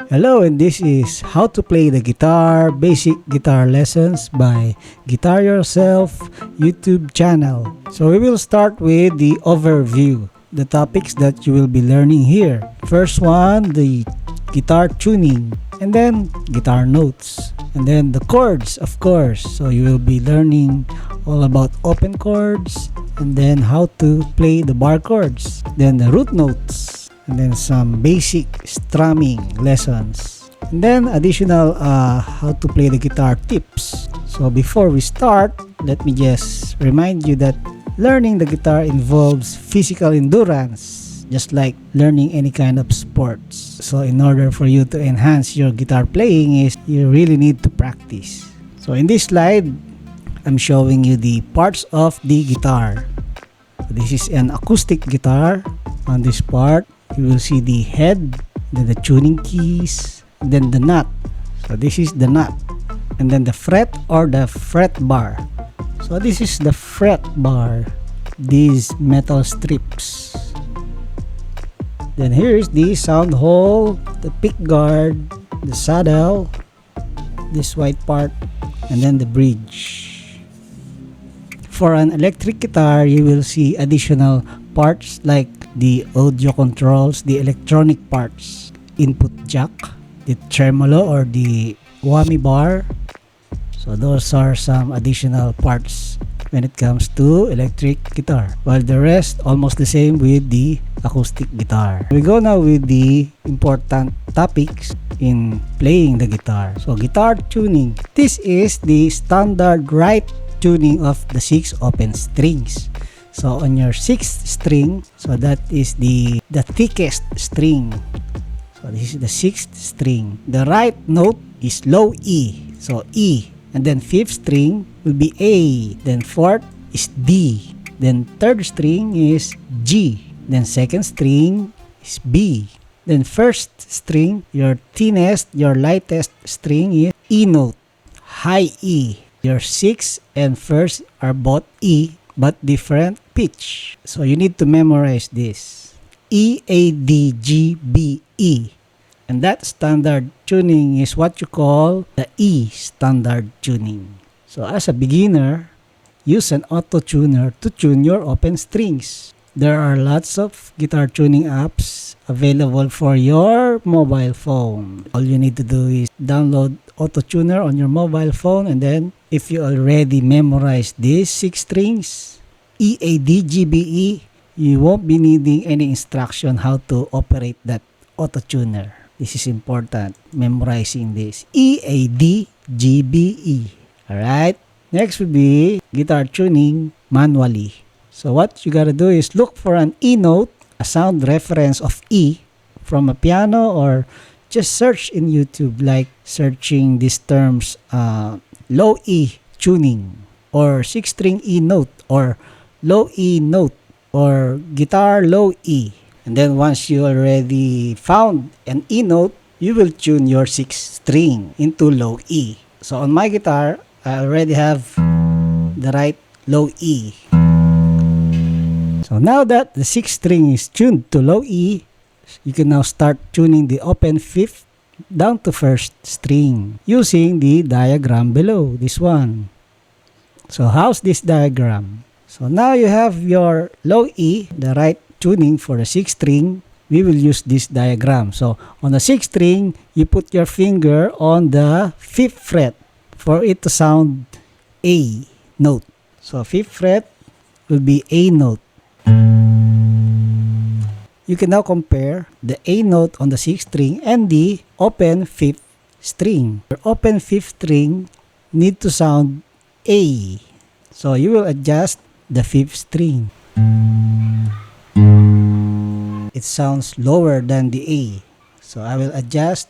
Hello, and this is How to Play the Guitar Basic Guitar Lessons by Guitar Yourself YouTube channel. So we will start with the overview, the topics that you will be learning here. First one, the guitar tuning, and then guitar notes, and then the chords, of course. So you will be learning all about open chords, and then how to play the bar chords, then the root notes, and then some basic strumming lessons, and then additional how to play the guitar tips. So before we start, let me just remind you that learning the guitar involves physical endurance, just like learning any kind of sports. So in order for you to enhance your guitar playing, is you really need to practice. So in this slide, I'm showing you the parts of the guitar. This is an acoustic guitar. On this part, you will see the head, then the tuning keys, then the nut. So this is the nut, and then the fret or the fret bar. So this is the fret bar, these metal strips. Then here is the sound hole, the pick guard, the saddle, this white part, and then the bridge. For an electric guitar, you will see additional parts like the audio controls, the electronic parts, input jack, the tremolo or the whammy bar. So those are some additional parts when it comes to electric guitar, while the rest almost the same with the acoustic guitar. We go now with the important topics in playing the guitar. So guitar tuning. This is the standard right tuning of the 6 open strings. So on your 6th string, so that is the thickest string. So this is the 6th string. The right note is low E. So E. And then 5th string will be A. Then 4th is D. Then 3rd string is G. Then 2nd string is B. Then 1st string, your thinnest, your lightest string is E note, high E. Your 6th and 1st are both E but different pitch. So you need to memorize this. E, A, D, G, B, E. And that standard tuning is what you call the E standard tuning. So as a beginner, use an auto tuner to tune your open strings. There are lots of guitar tuning apps available for your mobile phone. All you need to do is download auto tuner on your mobile phone, and then if you already memorized these 6 strings, E, A, D, G, B, E, you won't be needing any instruction how to operate that auto tuner. This is important, memorizing this. E, A, D, G, B, E. Alright? Next would be guitar tuning manually. So what you gotta do is look for an E note, a sound reference of E from a piano, or just search in YouTube, like searching these terms, low E tuning, or 6-string E note, or low E note, or guitar low E. And then once you already found an E note, you will tune your 6th string into low E. So on my guitar, I already have the right low E. So now that the 6th string is tuned to low E, you can now start tuning the open 5th down to 1st string using the diagram below, this one. So how's this diagram? So now you have your low E, the right tuning for the 6th string. We will use this diagram. So on the 6th string, you put your finger on the 5th fret for it to sound A note. So 5th fret will be A note. You can now compare the A note on the 6th string and the open 5th string. Your open 5th string need to sound A. So you will adjust the 5th string. It sounds lower than the A. So I will adjust.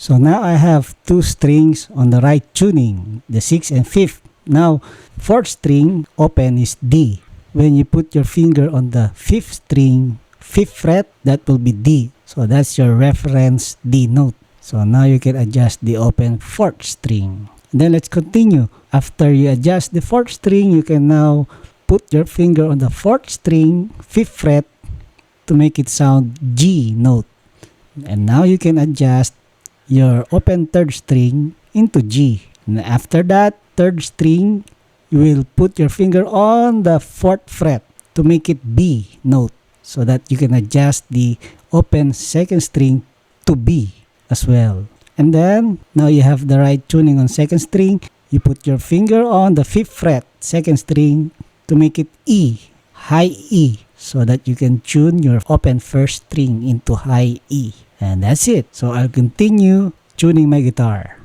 So now I have 2 strings on the right tuning, the 6th and 5th. Now 4th string open is D. When you put your finger on the 5th string, 5th fret, that will be D. So that's your reference D note. So now you can adjust the open 4th string. Then let's continue. After you adjust the 4th string, you can now put your finger on the 4th string, 5th fret to make it sound G note. And now you can adjust your open 3rd string into G. And after that 3rd string, you will put your finger on the 4th fret to make it B note, so that you can adjust the open 2nd string to B as well. And then now you have the right tuning on 2nd string. You put your finger on the 5th fret, 2nd string, to make it E, high E, so that you can tune your open 1st string into high E. And that's it. So I'll continue tuning my guitar.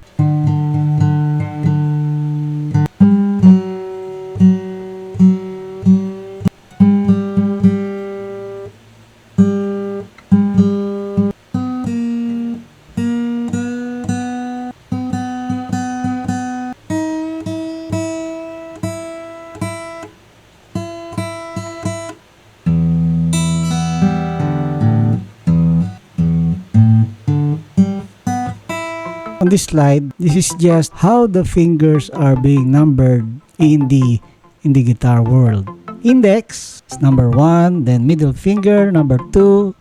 On this slide, this is just how the fingers are being numbered in the guitar world. Index is number 1, then middle finger number 2,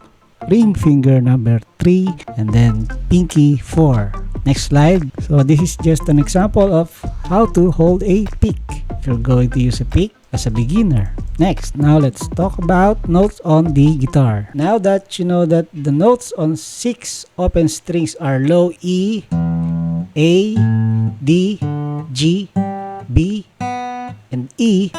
ring finger number 3, and then pinky 4. Next slide. So this is just an example of how to hold a pick if you're going to use a pick as a beginner. Next, now let's talk about notes on the guitar. Now that you know that the notes on 6 open strings are low E, A, D, G, B, and E,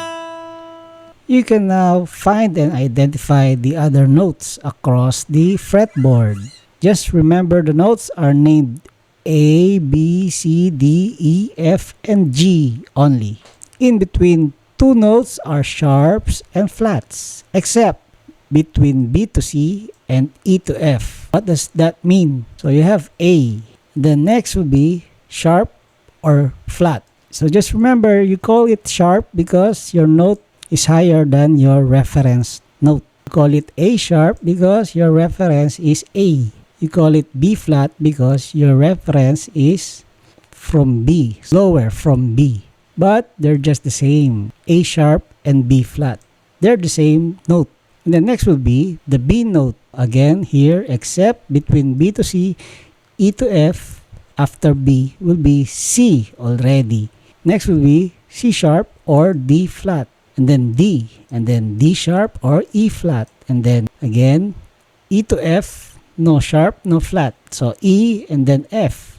you can now find and identify the other notes across the fretboard. Just remember the notes are named A, B, C, D, E, F, and G only. In between, 2 notes are sharps and flats, except between B to C and E to F. What does that mean? So you have A. The next will be sharp or flat. So just remember, you call it sharp because your note is higher than your reference note. You call it A sharp because your reference is A. You call it B flat because your reference is from B, lower from B. But they're just the same, A sharp and B flat. They're the same note. And the next will be the B note. Again here, except between B to C, E to F, after B will be C already. Next will be C sharp or D flat, and then D, and then D sharp or E flat, and then again E to F, no sharp, no flat. So E and then F.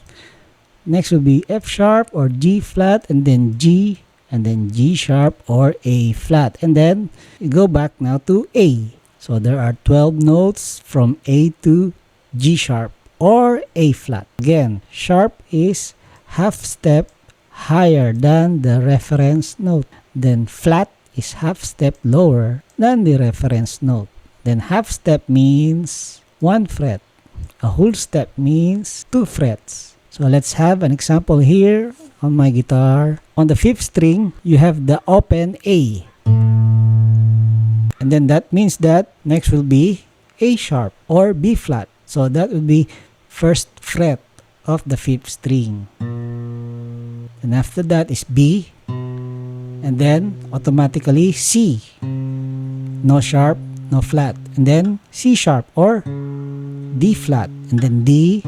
Next will be F sharp or G flat, and then G, and then G sharp or A flat. And then you go back now to A. So there are 12 notes from A to G sharp or A flat. Again, sharp is half step higher than the reference note. Then flat is half step lower than the reference note. Then half step means 1 fret. A whole step means 2 frets. So let's have an example here on my guitar. On the 5th string, you have the open A. And then that means that next will be A sharp or B flat. So that will be 1st fret of the 5th string. And after that is B. And then automatically C. No sharp, no flat. And then C sharp or D flat. And then D.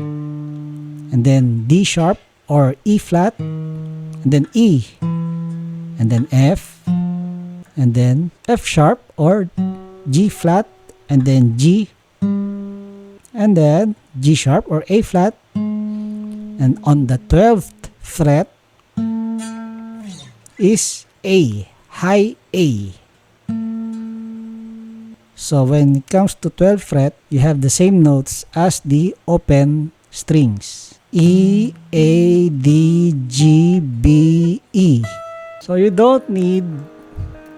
And then D sharp or E flat, and then E, and then F, and then F sharp or G flat, and then G, and then G sharp or A flat, and on the 12th fret is A, high A. So when it comes to 12th fret, you have the same notes as the open strings. E, A, D, G, B, E. So you don't need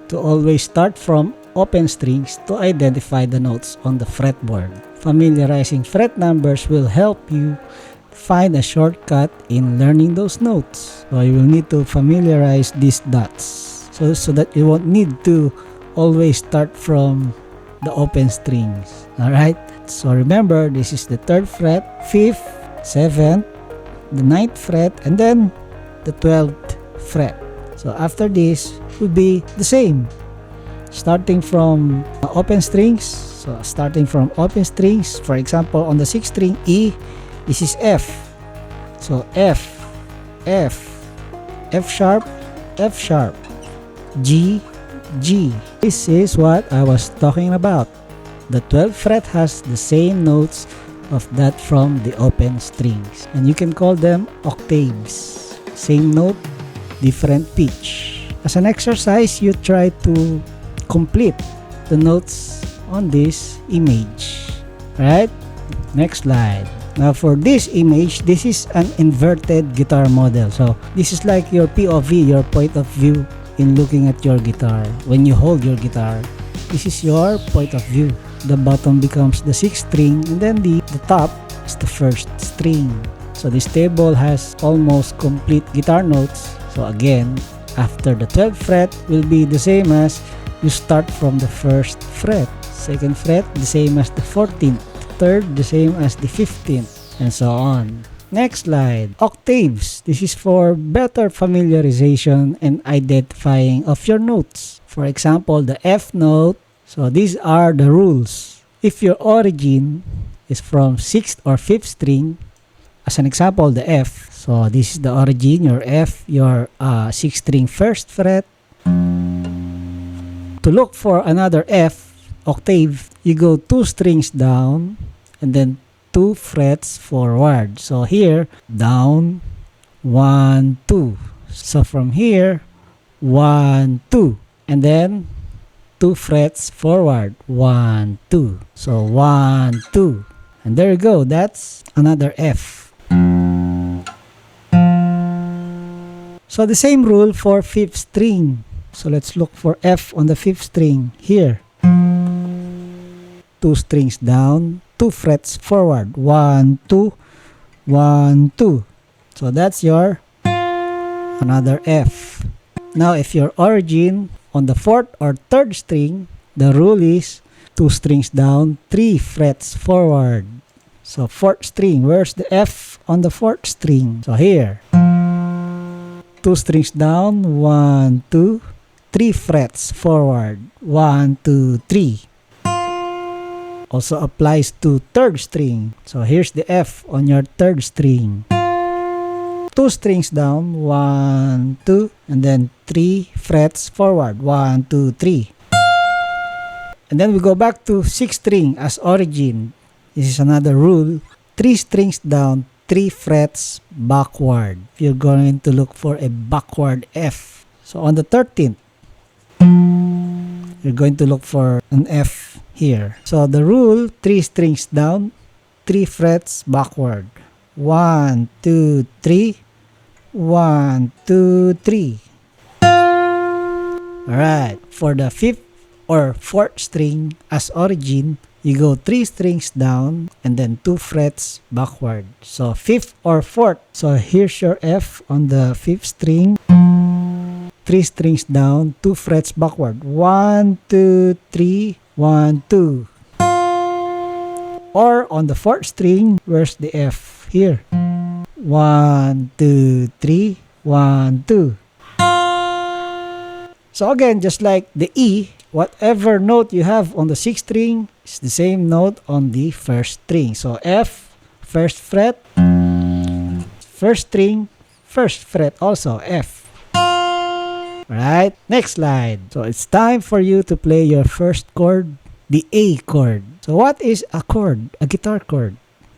to always start from open strings to identify the notes on the fretboard. Familiarizing fret numbers will help you find a shortcut in learning those notes. So you will need to familiarize these dots so that you won't need to always start from the open strings. Alright? So remember, this is the 3rd fret, 5th, 7th, the 9th fret, and then the 12th fret. So after this will be the same. starting from open strings. So starting from open strings, for example, on the 6th string E, this is F. So F, F, F sharp, F sharp, G, G. This is what I was talking about. The 12th fret has the same notes of that from the open strings, and you can call them octaves. Same note, different pitch. As an exercise, you try to complete the notes on this image. Right? Next slide. Now for this image, this is an inverted guitar model. So this is like your POV, your point of view in looking at your guitar. When you hold your guitar, this is your point of view. The bottom becomes the 6th string, and then the top is the 1st string. So this table has almost complete guitar notes. So again, after the 12th fret will be the same as you start from the 1st fret. 2nd fret, the same as the 14th. 3rd, the same as the 15th, and so on. Next slide. Octaves. This is for better familiarization and identifying of your notes. For example, the F note. So these are the rules. If your origin is from 6th or 5th string, as an example, the F. So this is the origin, your F, your 6th string 1st fret. To look for another F octave, you go 2 strings down and then 2 frets forward. So here, down, 1, 2. So from here, 1, 2. And then 2 frets forward, 1, 2. So 1, 2. And there you go, that's another F. So the same rule for 5th string. So let's look for F on the 5th string here. 2 strings down, 2 frets forward, 1, 2, 1, 2. So that's your another F. Now if your origin on the 4th or 3rd string, the rule is 2 strings down, 3 frets forward. So 4th string, where's the F on the 4th string? So here, 2 strings down, 1, 2, 3 frets forward, 1, 2, 3. Also applies to 3rd string. So here's the F on your 3rd string. 2 strings down, 1, 2, and then 3 frets forward, 1, 2, 3. And then we go back to 6th string as origin. This is another rule. 3 strings down, 3 frets backward. You're going to look for a backward F. So on the 13th, you're going to look for an F here. So the rule, 3 strings down, 3 frets backward. 1, 2, 3. 1, 2, 3. Alright, for the 5th or 4th string as origin, you go 3 strings down and then 2 frets backward. So 5th or 4th. So here's your F on the 5th string. 3 strings down, 2 frets backward. 1, 2, 3, 1, 2. Or on the 4th string, where's the F? Here. 1, 2, 3, 1, 2. So again, just like the E, whatever note you have on the 6th string is the same note on the 1st string. So F, 1st fret, 1st string, 1st fret also F. Right? Next slide. So it's time for you to play your first chord, the A chord. So what is a chord? A guitar chord.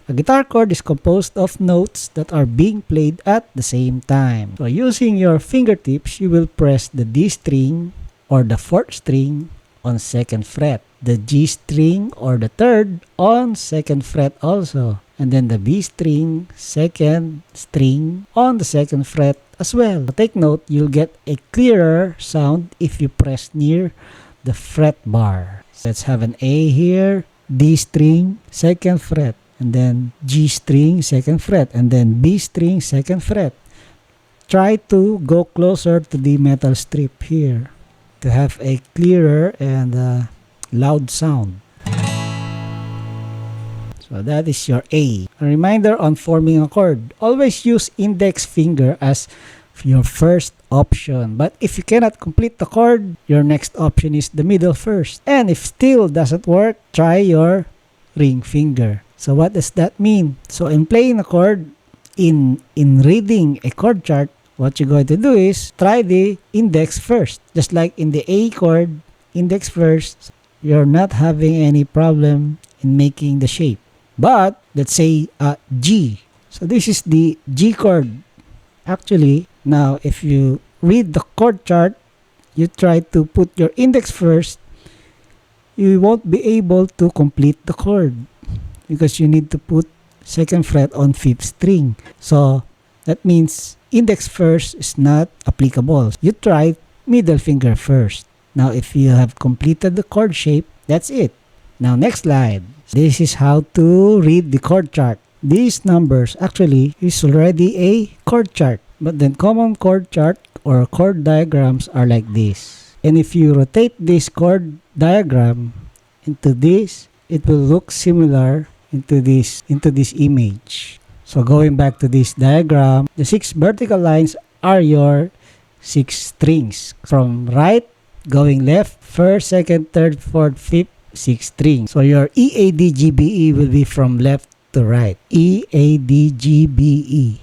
A guitar chord is composed of notes that are being played at the same time. So using your fingertips, you will press the D string or the 4th string on 2nd fret, the G string or the 3rd on 2nd fret also, and then the B string, 2nd string on the 2nd fret as well. But take note, you'll get a clearer sound if you press near the fret bar. So let's have an A here, D string, 2nd fret, and then G string, 2nd fret, and then B string, 2nd fret. Try to go closer to the metal strip here to have a clearer and loud sound. So that is your A. A reminder on forming a chord. Always use index finger as your first option. But if you cannot complete the chord, your next option is the middle first. And if still doesn't work, try your ring finger. So what does that mean? So in playing a chord, in reading a chord chart, what you're going to do is try the index first. Just like in the A chord, index first, you're not having any problem in making the shape. But let's say G. So this is the G chord. Actually, now if you read the chord chart, you try to put your index first, you won't be able to complete the chord because you need to put second fret on fifth string. So that means index first is not applicable. You try middle finger first. Now if you have completed the chord shape, that's it. Now next slide. This is how to read the chord chart. These numbers actually is already a chord chart. But then common chord chart or chord diagrams are like this. And if you rotate this chord diagram into this, it will look similar into this image. So going back to this diagram, the 6 vertical lines are your 6 strings. From right going left, first, second, third, fourth, fifth, 6 strings. So your E, A, D, G, B, E will be from left to right. E, A, D, G, B, E.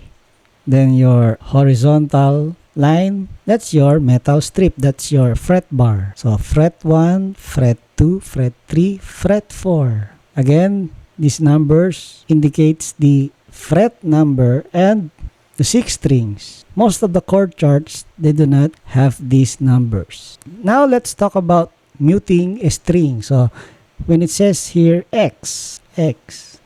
Then your horizontal line, that's your metal strip. That's your fret bar. So fret 1, fret 2, fret 3, fret 4. Again, these numbers indicates the fret number and the 6 strings. Most of the chord charts, they do not have these numbers. Now let's talk about muting a string. So when it says here X,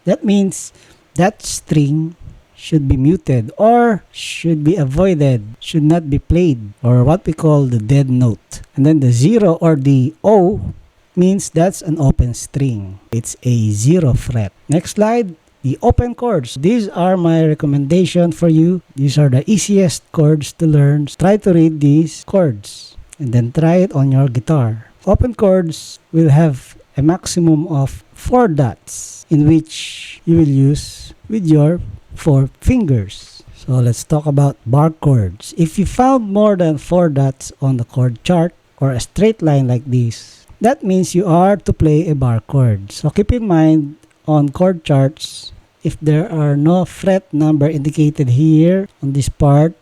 that means that string should be muted or should be avoided, should not be played, or what we call the dead note. And then the 0 or the O means that's an open string. It's a 0 fret. Next slide. The open chords. These are my recommendation for you. These are the easiest chords to learn. Try to read these chords and then try it on your guitar. Open chords will have a maximum of 4 dots in which you will use with your 4 fingers. So let's talk about bar chords. If you found more than 4 dots on the chord chart or a straight line like this, that means you are to play a bar chord. So keep in mind on chord charts, if there are no fret number indicated here on this part,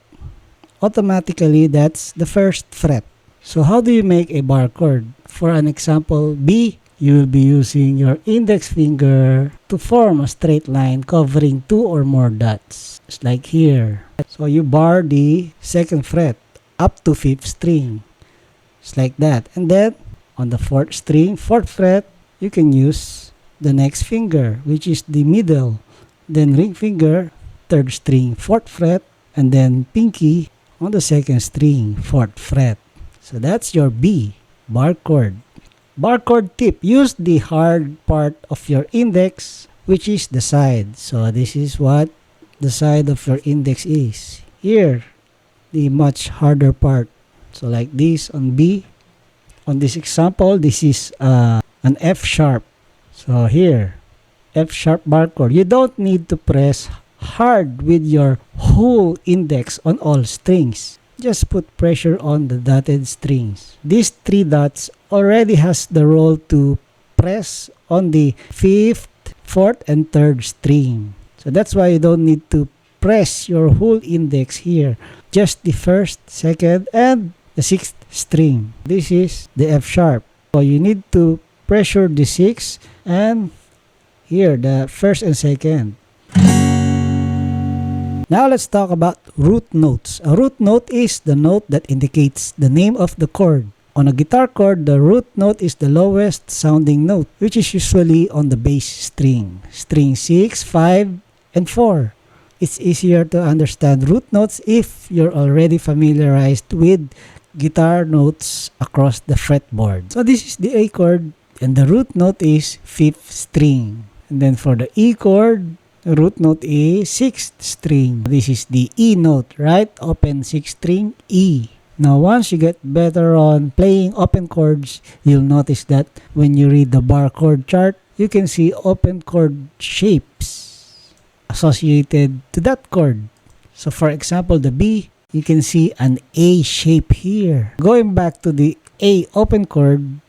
automatically that's the first fret. So how do you make a bar chord? For an example, B, you will be using your index finger to form a straight line covering 2 or more dots. Just like here. So you bar the second fret up to 5th string. Just like that. And then on the 4th string, 4th fret, you can use the next finger, which is the middle. Then ring finger, 3rd string, 4th fret, and then pinky on the 2nd string, 4th fret. So that's your B, bar chord. Bar chord tip, use the hard part of your index, which is the side. So this is what the side of your index is. Here, the much harder part. So like this on B. On this example, this is an F sharp. So here, F sharp bar chord. You don't need to press hard with your whole index on all strings. Just put pressure on the dotted strings. These 3 dots already has the role to press on the 5th, 4th, and 3rd string. So that's why you don't need to press your whole index here. Just the 1st, 2nd, and the 6th string. This is the F sharp. So you need to pressure the 6th and here the 1st and 2nd. Now let's talk about root notes. A root note is the note that indicates the name of the chord. On a guitar chord, the root note is the lowest sounding note, which is usually on the bass string. String 6, 5, and 4. It's easier to understand root notes if you're already familiarized with guitar notes across the fretboard. So this is the A chord, and the root note is 5th string. And then for the E chord, the root note is 6th string. This is the E note, right? Open 6th string, E. Now once you get better on playing open chords, you'll notice that when you read the bar chord chart, you can see open chord shapes associated to that chord. So for example, the B you can see an A shape here. Going back to the A open chord,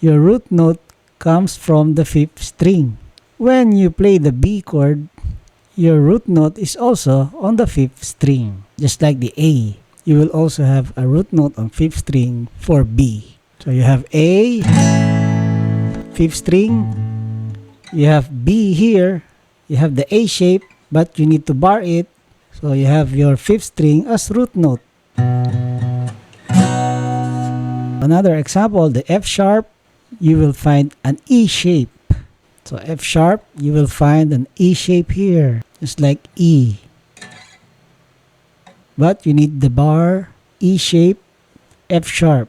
your root note comes from the 5th string. When you play the B chord, your root note is also on the 5th string. Just like the A, you will also have a root note on 5th string for B. So you have A, 5th string, you have B here, you have the A shape, but you need to bar it. So you have your 5th string as root note. Another example, the F sharp, you will find an E shape. So F sharp, you will find an E shape here, just like E. But you need the bar, E shape, F sharp.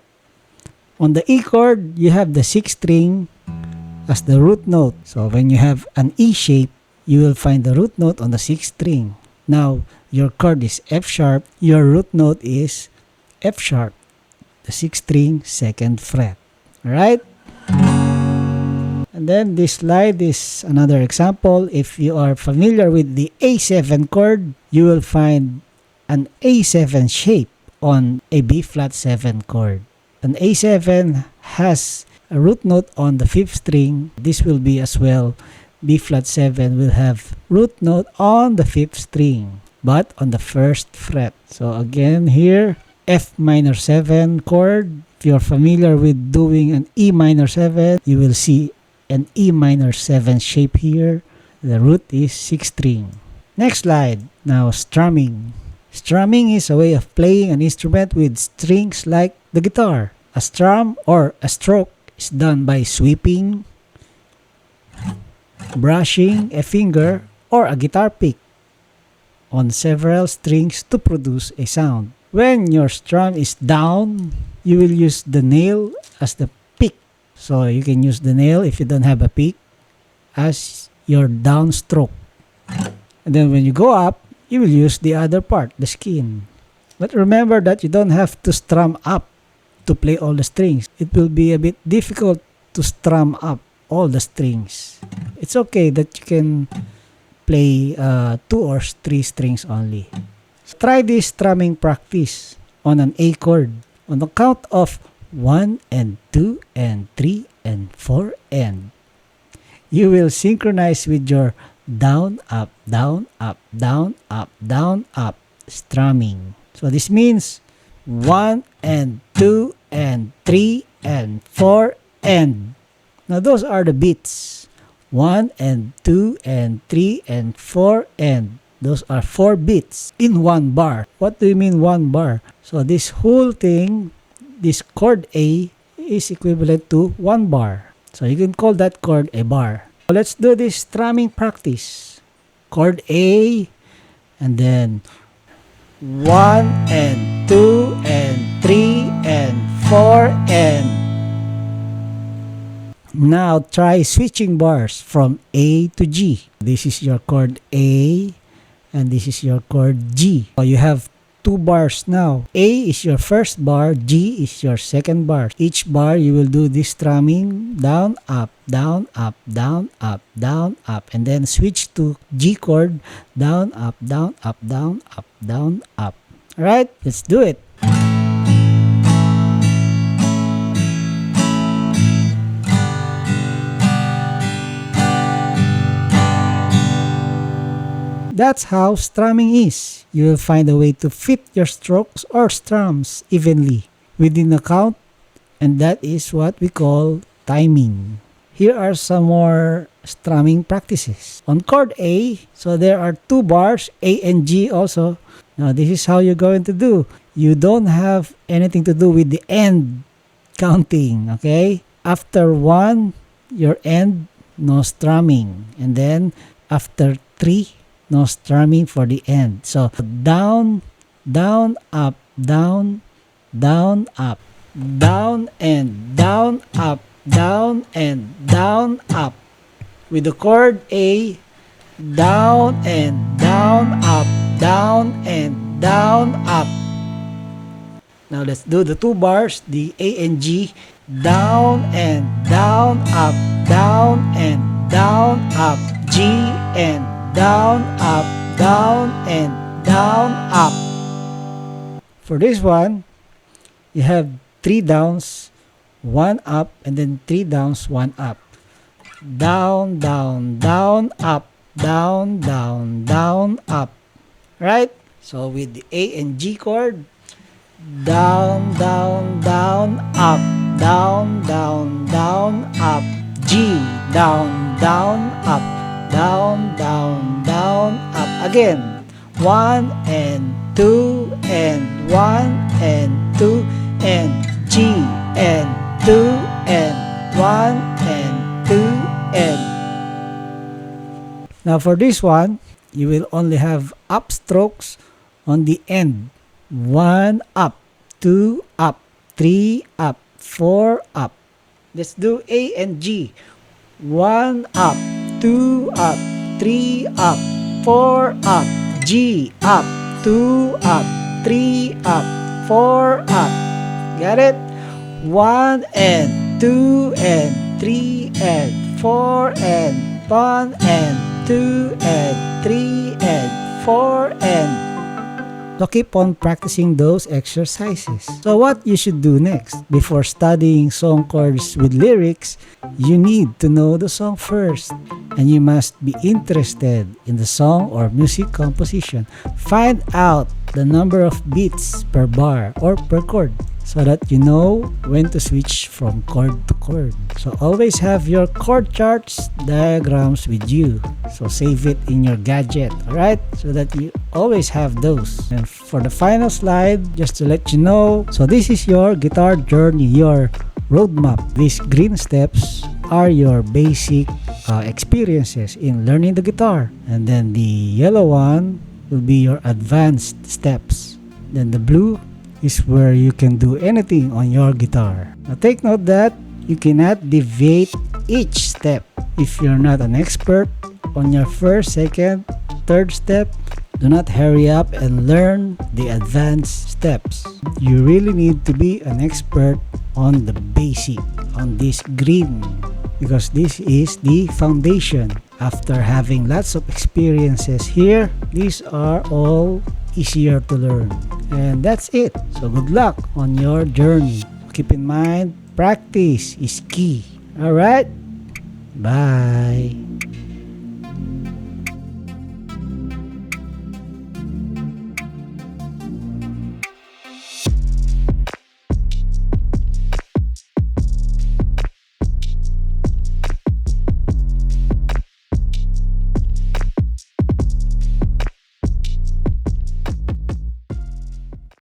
On the E chord, you have the 6th string as the root note. So when you have an E shape, you will find the root note on the 6th string. Now, your chord is F sharp, your root note is F sharp, the 6th string, 2nd fret. Alright? And then this slide is another example. If you are familiar with the A7 chord, you will find an A7 shape on a B flat 7 chord. An A7 has a root note on the 5th string. This will be as well. B flat 7 will have root note on the 5th string, but on the 1st fret. So again here, F minor 7 chord. If you're familiar with doing an E minor 7, you will see an E minor 7 shape here. The root is 6th string. Next slide. Now strumming. Strumming is a way of playing an instrument with strings like the guitar. A strum or a stroke is done by sweeping, brushing a finger or a guitar pick on several strings to produce a sound. When your strum is down, you will use the nail as the pick. So you can use the nail if you don't have a pick as your down stroke. And then when you go up, you will use the other part, the skin. But remember that you don't have to strum up to play all the strings. It will be a bit difficult to strum up all the strings. It's okay that you can play 2 or 3 strings only. So try this strumming practice on an A chord. On the count of 1 and 2 and 3 and 4 and you will synchronize with your down, up, down, up, down, up, down, up strumming. So this means 1 and 2 and 3 and 4 and. Now those are the beats. 1 and 2 and 3 and 4 and. Those are 4 beats in 1 bar. What do you mean 1 bar? So this whole thing, this chord A is equivalent to 1 bar. So you can call that chord a bar. So let's do this strumming practice. Chord A and then 1 and 2 and 3 and 4 and. Now try switching bars from A to G. This is your chord A and this is your chord G. So you have 2 bars now. A is your first bar, G is your second bar. Each bar you will do this strumming down, up, down, up, down, up, down, up, and then switch to G chord down, up, down, up, down, up, down, up. Alright, let's do it. That's how strumming is. You will find a way to fit your strokes or strums evenly within a count, and that is what we call timing. Here are some more strumming practices. On chord A, so there are 2 bars, A and G also. Now this is how you're going to do. You don't have anything to do with the end counting, okay? After 1, your end, no strumming. And then after 3, no strumming for the end. So down, down, up, down, down, up, down and down, up, down and down, up. With the chord A, down and down, up, down and down, up. Now let's do the 2 bars, the A and G, down and down, up, down and down, up, G and down, up, down, and down, up. For this one, you have 3 downs, 1 up, and then 3 downs, 1 up. Down, down, down, up, down, down, down, up. Right? So with the A and G chord, down, down, down, up, down, down, down, up, G, down, down, up, down, down, down, up. Again, 1 and 2 and 1 and 2 and G and 2 and 1 and 2 and. Now for this one, you will only have up strokes on the end. 1 up, 2 up, 3 up, 4 up. Let's do A and G. 1 up, 2 up, 3 up, 4 up, G up, 2 up, 3 up, 4 up. Got it? 1 and 2 and 3 and 4 and 1 and 2 and 3 and 4 and. So keep on practicing those exercises. So what you should do next? Before studying song chords with lyrics, you need to know the song first. And you must be interested in the song or music composition. Find out the number of beats per bar or per chord, so that you know when to switch from chord to chord. So always have your chord charts, diagrams with you. So save it in your gadget, alright? So that you always have those. And for the final slide, just to let you know, so this is your guitar journey, your roadmap. These green steps are your basic experiences in learning the guitar. And then the yellow one will be your advanced steps. Then the blue is where you can do anything on your guitar. Now take note that you cannot deviate each step. If you're not an expert on your first, second, third step, do not hurry up and learn the advanced steps. You really need to be an expert on the basic, on this green, because this is the foundation. After having lots of experiences here, these are all easier to learn. And that's it. So good luck on your journey. Keep in mind, practice is key. Alright? Bye.